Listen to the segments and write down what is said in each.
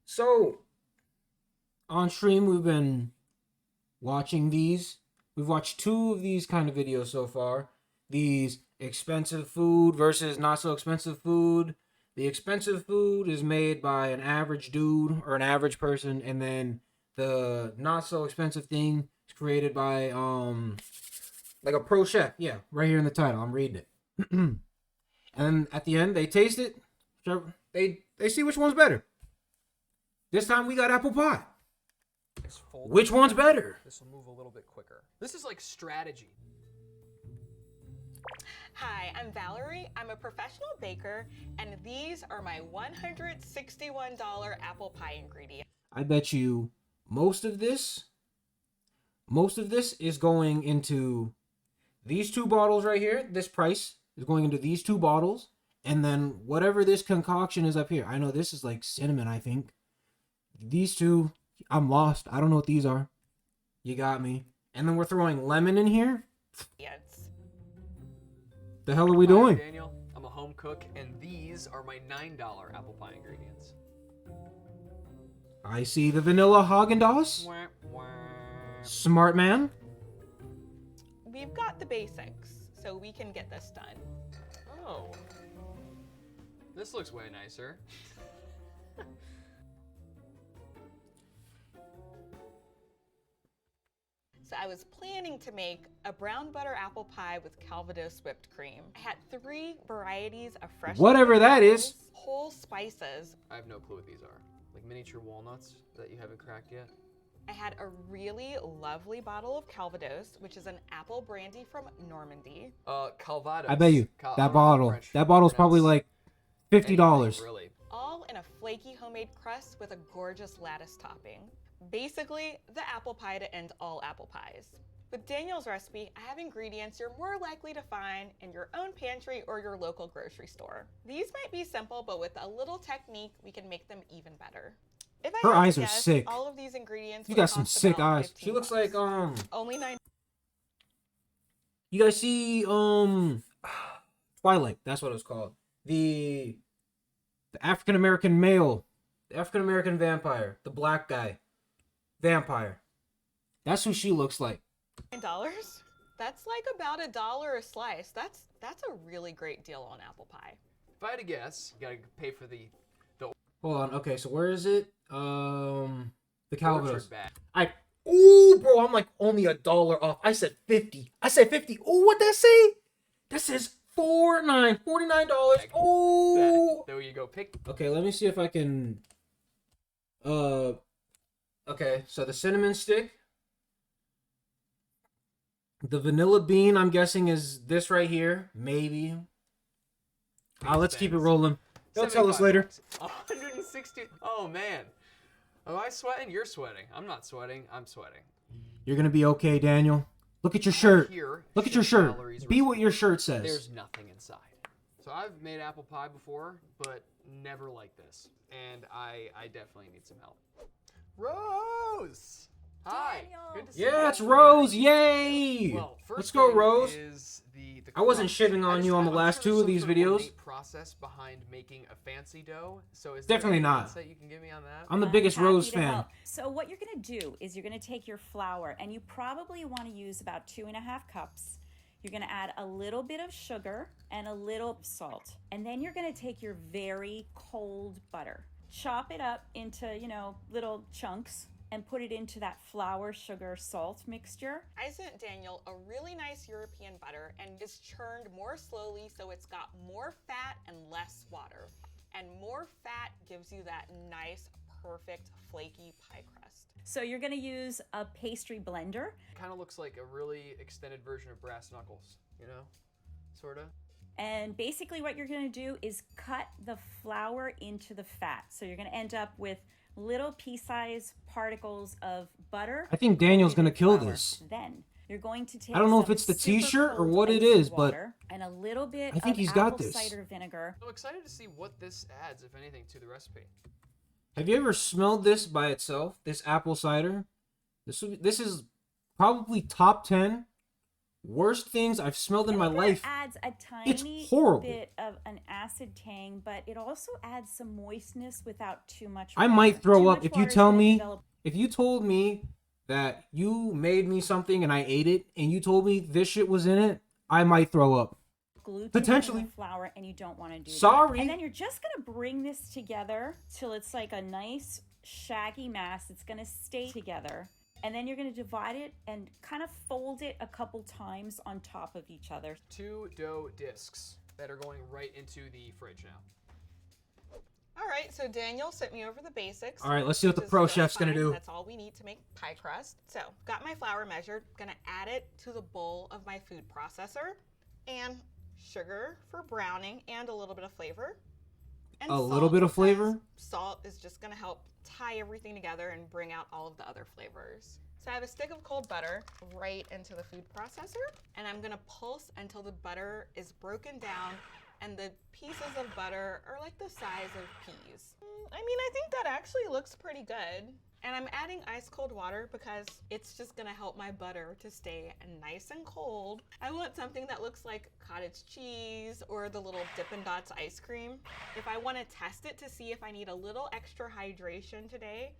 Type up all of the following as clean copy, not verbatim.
So, on stream, we've been watching these. We've watched two of these kind of videos so far. These expensive food versus not so expensive food. The expensive food is made by an average dude or an average person, and then the not so expensive thing is created by like a pro chef. Yeah, right here in the title. I'm reading it. And at the end, they taste it. They see which one's better. This time we got apple pie. Which one's better? This will move a little bit quicker. This is like strategy. Hi, I'm Valerie. I'm a professional baker, and these are my $161 apple pie ingredients. I bet you most of this is going into these two bottles right here. This price is going into these two bottles, and then whatever this concoction is up here. I know this is like cinnamon, I think. These two, I'm lost. I don't know what these are. You got me. And then we're throwing lemon in here. Yes. The hell are we Hi, I'm doing? Daniel. I'm a home cook, and these are my $9 apple pie ingredients. I see the vanilla Haagen-Dazs. Wah, wah. Smart man. We've got the basics, so we can get this done. Oh. This looks way nicer. So I was planning to make a brown butter apple pie with Calvados whipped cream. I had 3 varieties of fresh Whatever that is. whole spices. I have no clue what these are. Like miniature walnuts that you haven't cracked yet? I had a really lovely bottle of Calvados, which is an apple brandy from Normandy. Calvados. I bet you I don't that know bottle. French That bottle's probably pronounce like $50. anything, really. All in a flaky homemade crust with a gorgeous lattice topping. Basically, the apple pie to end all apple pies. With Daniel's recipe, I have ingredients you're more likely to find in your own pantry or your local grocery store. These might be simple, but with a little technique, we can make them even better. If I Her had to eyes are guess, sick. all of these ingredients You would got some cost sick about eyes. 15 She looks bucks. like Only 9. You guys see Twilight, that's what it was called. The African American male, the African American vampire, the black guy. Vampire. That's who she looks like. $9? That's like about $1 a slice. That's a really great deal on apple pie. If I had to guess, you gotta pay for the Hold on, okay, so where is it? The Calvados. orchard bag. Ooh, bro, I'm like only $1 off. I said 50. I said 50. Ooh, what that say? That says $49. Ooh. There you go. Pick. Okay, let me see if I can. Okay, so the cinnamon stick. The vanilla bean, I'm guessing, is this right here. Maybe. Let's keep it rolling. They'll tell us 75 later. bucks. 160. Oh man. Am I sweating? You're sweating. I'm not sweating. I'm sweating. You're gonna be okay, Daniel. Look at your shirt. Here, Look at your shift shirt. calories Be what respect- your shirt says. There's nothing inside. So I've made apple pie before, but never like this. And I definitely need some help. Rose! Hi. Daniel. Good to see Yeah, you. it's Rose. Yay! Well, first Let's go, thing Rose. is the I wasn't crust. shitting on I you on the I'm last sure two of there's these some sort of videos. ornate process behind making a fancy dough. So is there Definitely any not. insight you can give me on that? I'm the I'm biggest happy Rose to fan. help. So what you're going to do is you're going to take your flour, and you probably want to use about 2.5 cups. You're going to add a little bit of sugar and a little salt. And then you're going to take your very cold butter, chop it up into, little chunks, and put it into that flour, sugar, salt mixture. I sent Daniel a really nice European butter and it's churned more slowly so it's got more fat and less water. And more fat gives you that nice, perfect, flaky pie crust. So you're going to use a pastry blender. Kind of looks like a really extended version of brass knuckles, Sorta. And basically what you're going to do is cut the flour into the fat. So you're going to end up with little pea-sized particles of butter. I think Daniel's in gonna the kill flour. this. Then you're going to take I don't know if some it's the super t-shirt or cold what it icy is, but water and a little bit I think of he's got apple this. cider vinegar. I'm excited to see what this adds, if anything, to the recipe. Have you ever smelled this by itself? This apple cider? This is probably top 10 worst things I've smelled in I my think that life. adds a tiny horrible. bit of an acid tang, but it also adds some moistness without too much I water. might throw Too up much if you water is tell gonna me, develop if you told me that you made me something and I ate it and you told me this shit was in it, I might throw up. gluten Potentially. in the flour, and you don't want to do Sorry. that. And then you're just going to bring this together till it's like a nice shaggy mass. It's going to stay together. And then you're going to divide it and kind of fold it a couple times on top of each other. 2 dough discs that are going right into the fridge now. All right, so Daniel sent me over the basics. All right, let's see what the which is pro just chef's gonna fine. do. That's all we need to make pie crust. So, got my flour measured. Gonna add it to the bowl of my food processor, and sugar for browning and a little bit of flavor. And A little salt, bit of because flavor? Salt is just gonna help tie everything together and bring out all of the other flavors. So I have a stick of cold butter right into the food processor, and I'm gonna pulse until the butter is broken down and the pieces of butter are like the size of peas. I mean, I think that actually looks pretty good. And I'm adding ice cold water because it's just gonna help my butter to stay nice and cold. I want something that looks like cottage cheese or the little Dippin' Dots ice cream. If I wanna test it to see if I need a little extra hydration today,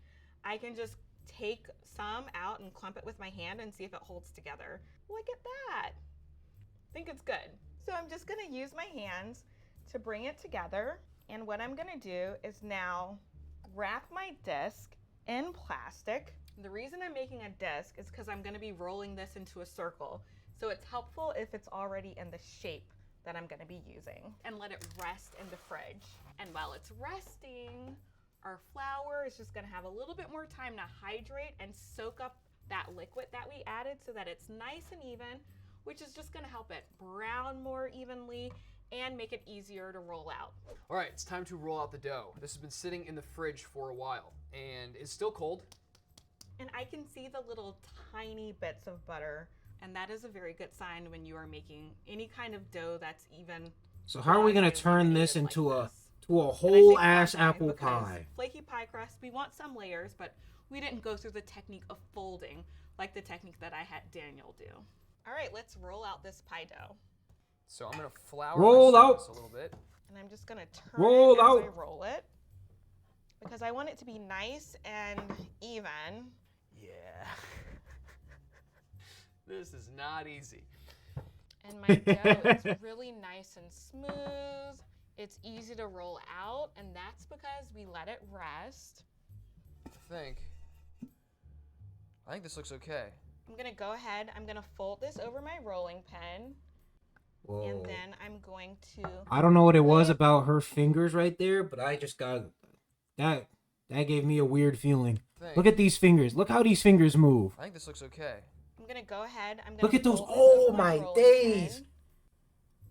I can just take some out and clump it with my hand and see if it holds together. Look at that. I think it's good. So I'm just gonna use my hands to bring it together. And what I'm gonna do is now wrap my disc in plastic. The reason I'm making a disc is because I'm gonna be rolling this into a circle. So it's helpful if it's already in the shape that I'm gonna be using. And let it rest in the fridge. And while it's resting, our flour is just gonna have a little bit more time to hydrate and soak up that liquid that we added so that it's nice and even, which is just gonna help it brown more evenly and make it easier to roll out. All right, it's time to roll out the dough. This has been sitting in the fridge for a while and it's still cold. And I can see the little tiny bits of butter, and that is a very good sign when you are making any kind of dough that's even. So how are we gonna large and turn this laminated into like a this. to a And I whole say ass flat pie apple because pie? Flaky pie crust, we want some layers, but we didn't go through the technique of folding like the technique that I had Daniel do. All right, let's roll out this pie dough. So I'm gonna flour Roll my out. surface a little bit. And I'm just gonna turn Roll it as I out. roll it because I want it to be nice and even. Yeah. This is not easy. And my dough is really nice and smooth. It's easy to roll out, and that's because we let it rest. I think this looks okay. I'm gonna go ahead, I'm gonna fold this over my rolling pin, Whoa. and then I'm going to. I don't know what it was about her fingers right there, but I just got that. That gave me a weird feeling. Look at these fingers. Look how these fingers move. I think this looks okay. I'm gonna go ahead. I'm gonna Look at those. fold this Oh over my rolling days.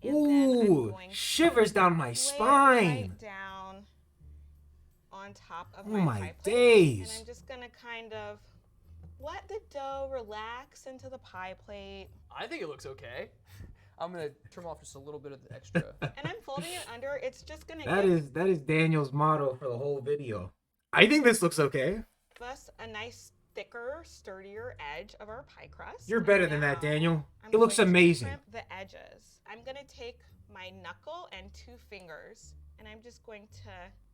pin, and then I'm Ooh, going to shivers down my lay it spine. right down on top of Oh my my pie plate. days. And I'm just gonna kind of let the dough relax into the pie plate. I think it looks okay. I'm gonna trim off just a little bit of the extra. And I'm folding it under. It's just gonna That is Daniel's motto for the whole video. I think this looks okay. give us a nice thicker, sturdier edge of our pie crust. You're And better than that, now Daniel. I'm It looks going to amazing. crimp the edges. I'm gonna take my knuckle and 2 fingers, and I'm just going to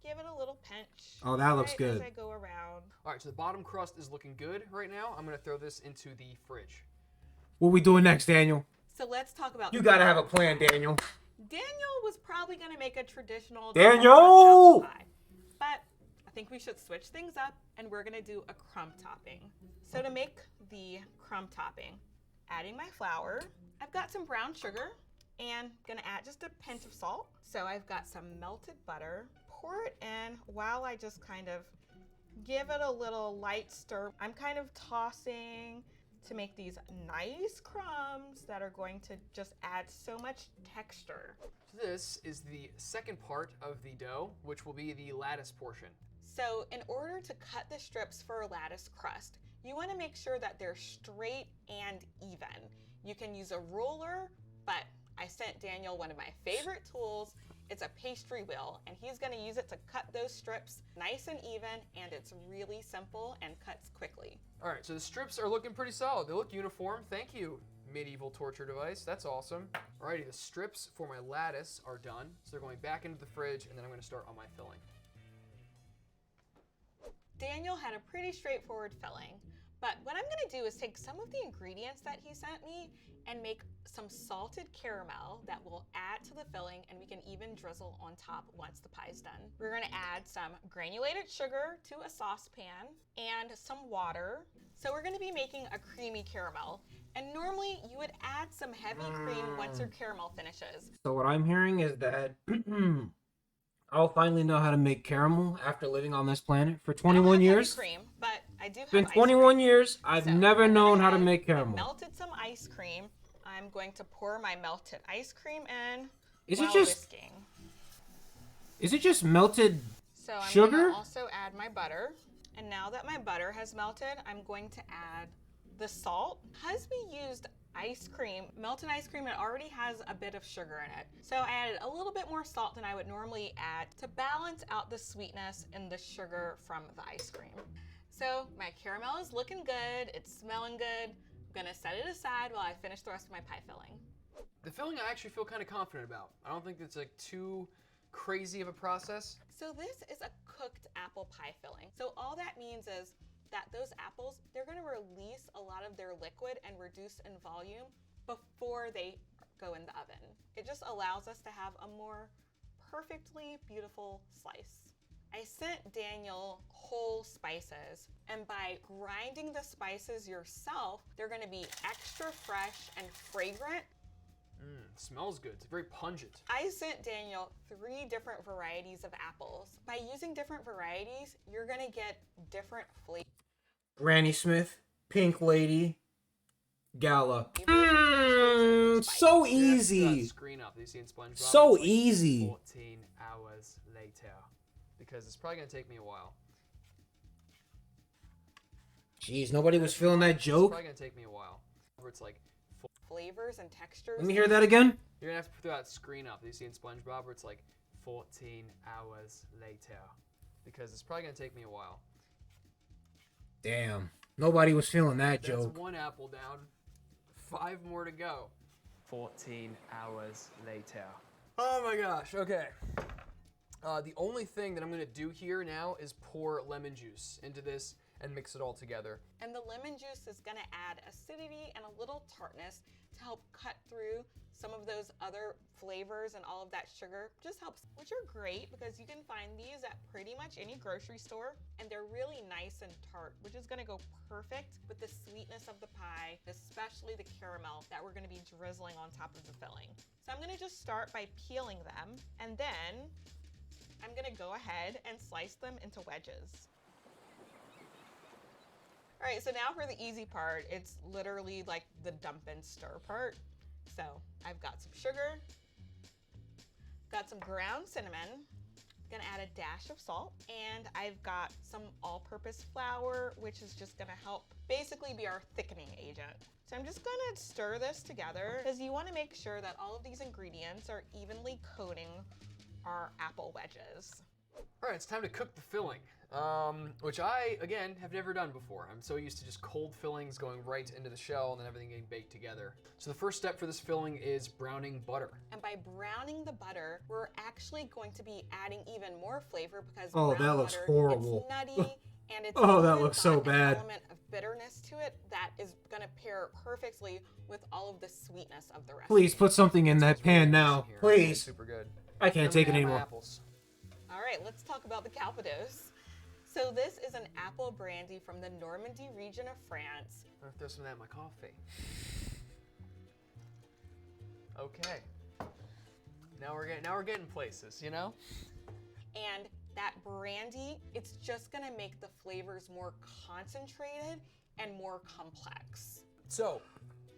give it a little pinch. Oh, that looks right good. As I go around. All right, so the bottom crust is looking good right now. I'm gonna throw this into the fridge. What we doing next, Daniel? So let's talk about. You the gotta have a dough. plan, Daniel. Daniel was probably gonna make a traditional Daniel! double crust apple pie, but I think we should switch things up, and we're gonna do a crumb topping. So to make the crumb topping, adding my flour, I've got some brown sugar, and gonna add just a pinch of salt. So I've got some melted butter. Pour it in while I just kind of give it a little light stir. I'm kind of tossing to make these nice crumbs that are going to just add so much texture. This is the second part of the dough, which will be the lattice portion. So in order to cut the strips for a lattice crust, you want to make sure that they're straight and even. You can use a ruler, but I sent Daniel one of my favorite tools. It's a pastry wheel, and he's going to use it to cut those strips nice and even, and it's really simple and cuts quickly. All right, so the strips are looking pretty solid. They look uniform. Thank you, medieval torture device. That's awesome. Alrighty, the strips for my lattice are done. So they're going back into the fridge, and then I'm going to start on my filling. Daniel had a pretty straightforward filling, but what I'm gonna do is take some of the ingredients that he sent me and make some salted caramel that we'll add to the filling, and we can even drizzle on top once the pie's done. We're gonna add some granulated sugar to a saucepan and some water. So we're gonna be making a creamy caramel, and normally you would add some heavy cream once your caramel finishes. So what I'm hearing is that I'll finally know how to make caramel after living on this planet for I don't 21 have heavy years. cream, but I do have It's been ice 21 cream. years. I've So never I'm gonna known how to add- make I caramel. melted some ice cream. I'm going to pour my melted ice cream in Is while it just whisking. melted? So I'm sugar? going to also add my butter. And now that my butter has melted, I'm going to add the salt. Because we used ice cream, melted ice cream, it already has a bit of sugar in it. So I added a little bit more salt than I would normally add to balance out the sweetness and the sugar from the ice cream. So my caramel is looking good. It's smelling good. I'm gonna set it aside while I finish the rest of my pie filling. The filling I actually feel kind of confident about. I don't think it's like too crazy of a process. So this is a cooked apple pie filling. So all that means is that those apples, they're gonna release a lot of their liquid and reduce in volume before they go in the oven. It just allows us to have a more perfectly beautiful slice. I sent Daniel whole spices, and by grinding the spices yourself, they're gonna be extra fresh and fragrant. Smells good. It's very pungent. I sent Daniel 3 different varieties of apples. By using different varieties, you're gonna get different flavors. Granny Smith, Pink Lady, Gala. Yeah, So That easy. screen up that you see in SpongeBob. So it's like easy. 14 hours later. Because it's probably going to take me a while. Jeez, nobody was feeling that It's joke. probably going to take me a while. Where it's like, Flavors and textures. Let me hear that again. you're going to have to put that screen up that you see in SpongeBob where it's like 14 hours later. Because it's probably going to take me a while. Damn, nobody was feeling that That's joke. 1 apple down. 5 more to go. 14 hours later. Oh my gosh, okay. The only thing that I'm gonna do here now is pour lemon juice into this and mix it all together. And the lemon juice is gonna add acidity and a little tartness to help cut through some of those other flavors and all of that sugar. Just helps, which are great because you can find these at pretty much any grocery store, and they're really nice and tart, which is gonna go perfect with the sweetness of the pie, especially the caramel that we're gonna be drizzling on top of the filling. So I'm gonna just start by peeling them, and then I'm gonna go ahead and slice them into wedges. All right, so now for the easy part, it's literally like the dump and stir part. So I've got some sugar, got some ground cinnamon, gonna add a dash of salt, and I've got some all-purpose flour, which is just gonna help basically be our thickening agent. So I'm just gonna stir this together because you wanna make sure that all of these ingredients are evenly coating our apple wedges. All right, it's time to cook the filling, which I, again, have never done before. I'm so used to just cold fillings going right into the shell and then everything getting baked together. So the first step for this filling is browning butter. And by browning the butter, we're actually going to be adding even more flavor because Oh, brown that looks butter, horrible. It's nutty and it's Oh, that even looks so got an bad. element of bitterness to it that is going to pair perfectly with all of the sweetness of the recipe. Please put something in that It's really pan nice now. in here. It's Please. super good. I can't take it I'm gonna add my anymore. apples. All right, let's talk about the Calvados. So this is an apple brandy from the Normandy region of France. I'm gonna throw some of that in my coffee. Okay. Now we're getting places, you know? And that brandy, it's just gonna make the flavors more concentrated and more complex. So,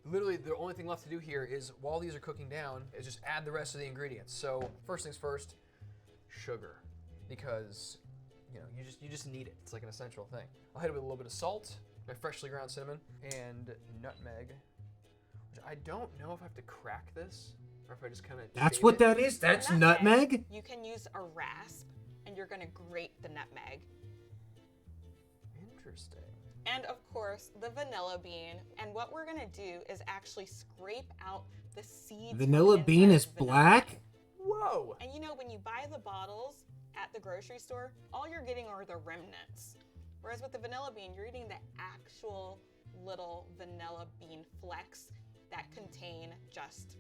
literally the only thing left to do here is while these are cooking down is just add the rest of the ingredients. So, first things first, sugar, because you just need it. It's like an essential thing. I'll hit it with a little bit of salt, my freshly ground cinnamon, and nutmeg. Which I don't know if I have to crack this or if I just kind of. That's what that is? That's nutmeg? You can use a rasp, and you're gonna grate the nutmeg. Interesting. and of course the vanilla bean. And what we're gonna do is actually scrape out the seeds. from Vanilla bean inside is the vanilla black? bean. Whoa! And you know, when you buy the bottles at the grocery store, all you're getting are the remnants. Whereas with the vanilla bean, you're eating the actual little vanilla bean flecks that contain just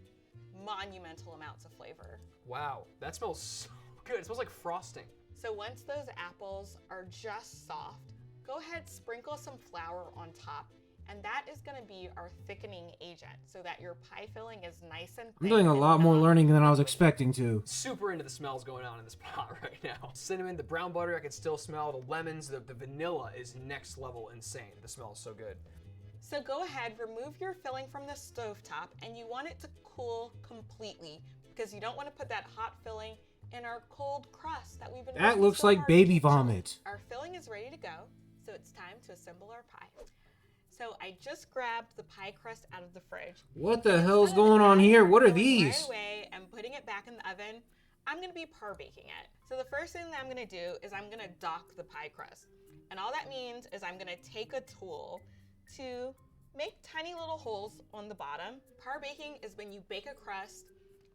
monumental amounts of flavor. Wow, that smells so good. It smells like frosting. So once those apples are just soft, go ahead, sprinkle some flour on top, and that is gonna be our thickening agent so that your pie filling is nice and I'm thick doing a and lot more not learning than I was liquidy. expecting to. Super into the smells going on in this pot right now. Cinnamon, the brown butter, I can still smell. The lemons, the vanilla is next level insane. The smell is so good. So go ahead, remove your filling from the stovetop, and you want it to cool completely because you don't want to put that hot filling in our cold crust that we've been That working looks so like hard baby to chill. vomit. Our filling is ready to go, so it's time to assemble our pie. So I just grabbed the pie crust out of the fridge. What the hell's Instead of going on adding here? our What are filling these? Right away and putting it back in the oven, I'm gonna be par baking it. So the first thing that I'm gonna do is I'm gonna dock the pie crust. And all that means is I'm gonna take a tool to make tiny little holes on the bottom. Par baking is when you bake a crust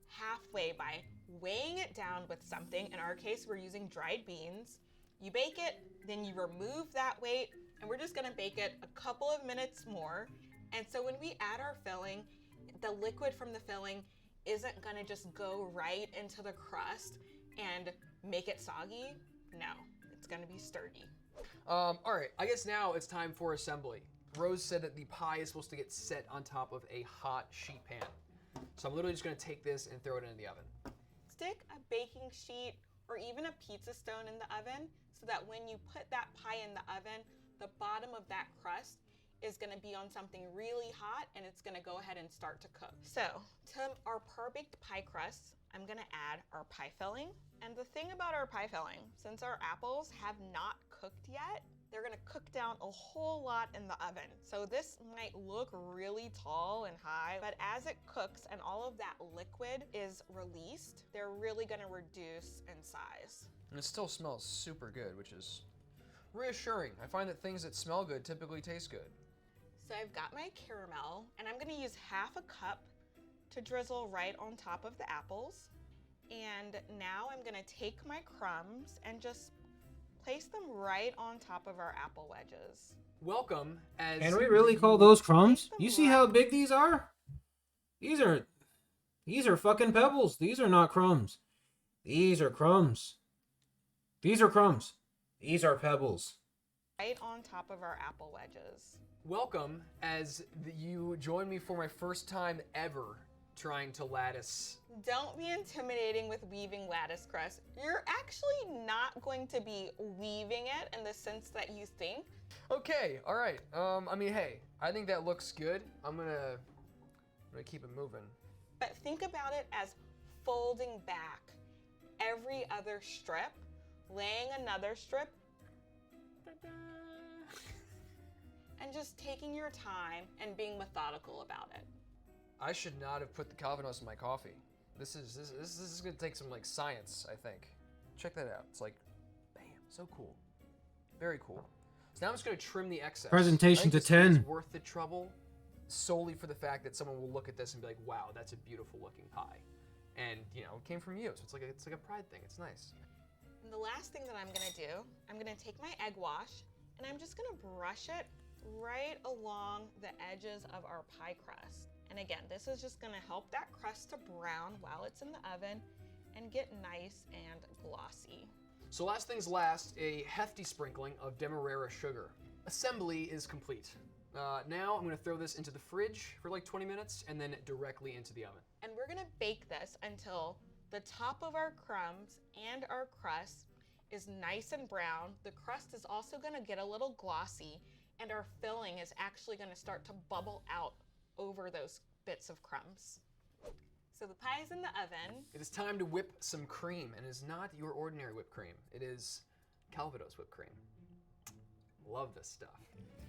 halfway by weighing it down with something. In our case, we're using dried beans. You bake it, then you remove that weight, and we're just gonna bake it a couple of minutes more. And so when we add our filling, the liquid from the filling isn't gonna just go right into the crust and make it soggy. No, it's gonna be sturdy. All right, I guess now it's time for assembly. Rose said that the pie is supposed to get set on top of a hot sheet pan. So I'm literally just gonna take this and throw it into the oven. Stick a baking sheet or even a pizza stone in the oven so that when you put that pie in the oven, the bottom of that crust is gonna be on something really hot and it's gonna go ahead and start to cook. So to our par-baked pie crust, I'm gonna add our pie filling. And the thing about our pie filling, since our apples have not cooked yet, they're gonna cook down a whole lot in the oven. So this might look really tall and high, but as it cooks and all of that liquid is released, they're really gonna reduce in size. And it still smells super good, which is reassuring. I find that things that smell good typically taste good. So I've got my caramel, and I'm gonna use half a cup to drizzle right on top of the apples. And now I'm gonna take my crumbs and just place them right on top of our apple wedges. Welcome as Can we really call those crumbs? Place them You see how big these are? These are fucking pebbles. These are not crumbs. These are crumbs. These are crumbs. These are pebbles. Right on top of our apple wedges. welcome as you join me for my first time ever trying to lattice. Don't be intimidating with weaving lattice crust. You're actually not going to be weaving it in the sense that you think. Okay, all right. I mean, hey, I think that looks good. I'm gonna keep it moving. But think about it as folding back every other strip, laying another strip, and just taking your time and being methodical about it. I should not have put the Calvados in my coffee. This is gonna take some like science, I think. Check that out. It's like, bam, so cool, very cool. So now I'm just gonna trim the excess. Presentation I think to this 10. is worth the trouble, solely for the fact that someone will look at this and be like, wow, that's a beautiful looking pie, and you know, it came from you, so it's like a pride thing. It's nice. And the last thing that I'm gonna do, I'm gonna take my egg wash and I'm just gonna brush it right along the edges of our pie crust. And again, this is just gonna help that crust to brown while it's in the oven and get nice and glossy. So last things last, a hefty sprinkling of Demerara sugar. Assembly is complete. Now I'm gonna throw this into the fridge for like 20 minutes and then directly into the oven. And we're gonna bake this until the top of our crumbs and our crust is nice and brown. The crust is also gonna get a little glossy and our filling is actually gonna start to bubble out over those bits of crumbs. So the pie is in the oven. It is time to whip some cream, and it is not your ordinary whipped cream. It is Calvados whipped cream. Love this stuff.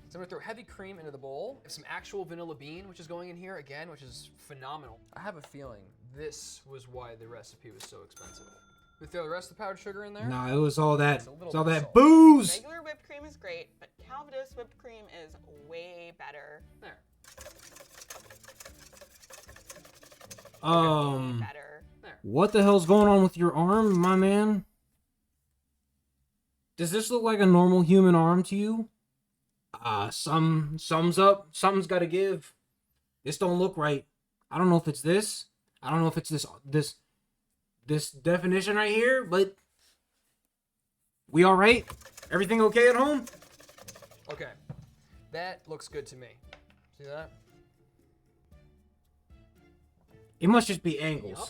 So I'm gonna throw heavy cream into the bowl. Some actual vanilla bean, which is going in here again, which is phenomenal. I have a feeling this was why the recipe was so expensive. We throw the rest of the powdered sugar in there. Nah, it was all that. It's a little It's all bit that salt. booze. Regular whipped cream is great, but Calvados whipped cream is way better. There. Better. There. What the hell's going on with your arm, my man? Does this look like a normal human arm to you? Sums up. Something's got to give. This don't look right. I don't know if it's this. I don't know if it's this definition right here, but we all right? Everything okay at home? Okay. That looks good to me. See that? It must just be angles. Yup.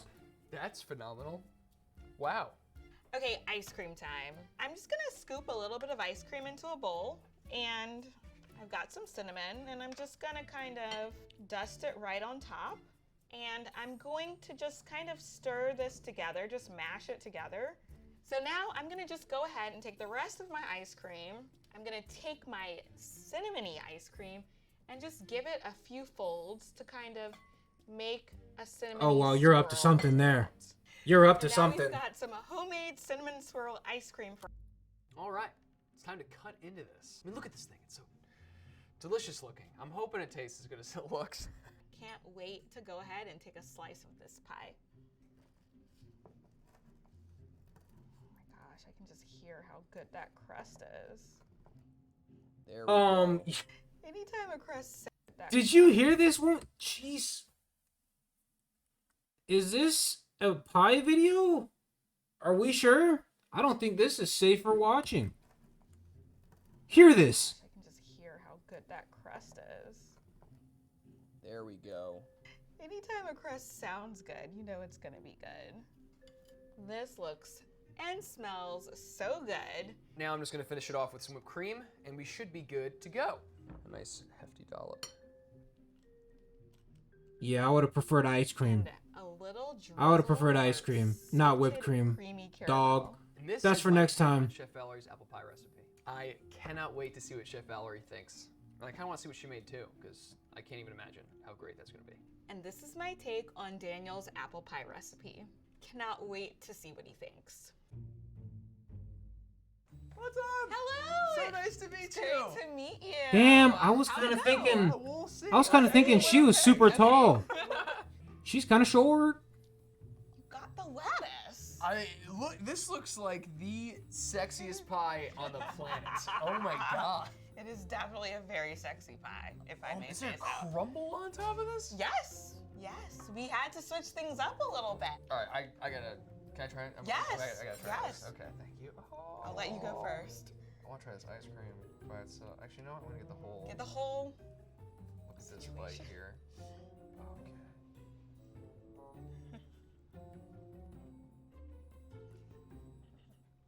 That's phenomenal. Wow. Okay, ice cream time. I'm just gonna scoop a little bit of ice cream into a bowl, and I've got some cinnamon, and I'm just gonna kind of dust it right on top. And I'm going to just kind of stir this together, just mash it together. So now I'm gonna just go ahead and take the rest of my ice cream. I'm gonna take my cinnamony ice cream and just give it a few folds to kind of make a cinnamon. Oh, wow, you're up to something there. You're up to Now something. we've got some homemade cinnamon swirl ice cream for. All right. It's time to cut into this. I mean, look at this thing. It's so delicious looking. I'm hoping it tastes as good as it looks. Can't wait to go ahead and take a slice of this pie. Oh my gosh, I can just hear how good that crust is. There we go. Anytime a crust that Did you hear this one? Jeez. Is this a pie video? Are we sure? I don't think this is safe for watching. Hear this. I can just hear how good that crust is. There we go. Anytime a crust sounds good, you know it's gonna be good. This looks and smells so good. Now I'm just gonna finish it off with some whipped cream, and we should be good to go. A nice hefty dollop. Yeah, I would have preferred ice cream. And a little I would've drizzle preferred ice of cream, not whipped salted cream. creamy Dog. caramel. And this That's is for my next time. Chef Valerie's apple pie recipe. I cannot wait to see what Chef Valerie thinks. And I kind of want to see what she made too, because I can't even imagine how great that's going to be. And this is my take on Daniel's apple pie recipe. Cannot wait to see what he thinks. What's up? Hello! So nice to meet It's you. great to meet you. Damn, I was How kind of to know? thinking. We'll see. I was kind of thinking she was super tall. She's kind of short. You got the lettuce. Look. This looks like the sexiest pie on the planet. Oh my god. It is definitely a very sexy pie, if I may Is say there so. crumble on top of this? Yes, yes. We had to switch things up a little bit. All right, I gotta. Can I try it? Yes, I gotta try yes. this. Okay, thank you. Oh. I'll let you go first. I want to try this ice cream by itself. Actually, you know what? I want to get the whole. Get the whole. Look at this bite situation. here. Okay.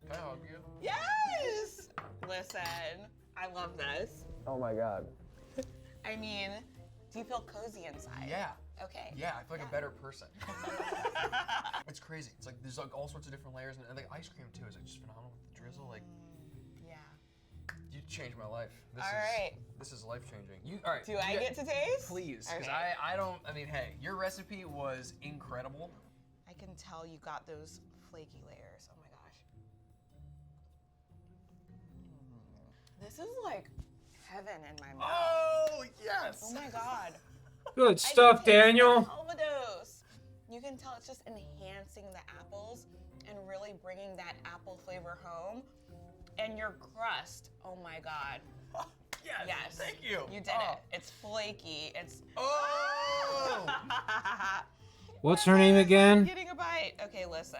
Can I hug you? Yes! Listen, I love this. Oh my god. I mean, do you feel cozy inside? Yeah. Okay. Yeah, I feel like a better person. It's crazy. It's like there's like all sorts of different layers, and like ice cream too is like just phenomenal with the drizzle. Like Yeah. you changed my life. This All is, right. This is life changing. You all right? Do I get to taste? Please, because Okay. I don't. I mean, hey, your recipe was incredible. I can tell you got those flaky layers. Oh my gosh. This is like heaven in my mouth. Oh yes. Oh my god. Good I stuff, can taste Daniel. the Calvados. You can tell it's just enhancing the apples and really bringing that apple flavor home. And your crust, oh my god. Yes. Yes. Thank you. You did it. It's flaky. It's. Oh. What's her name again? Getting a bite. Okay, listen.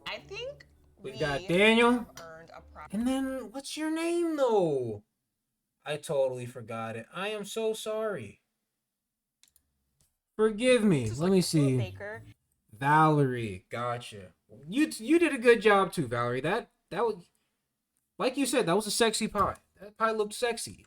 I think We got have Daniel. earned a proper. And then, what's your name, though? I totally forgot it. I am so sorry. Forgive me. Let me see. Maker. Valerie, gotcha. You did a good job too, Valerie. That was, like you said, that was a sexy pie. That pie looked sexy.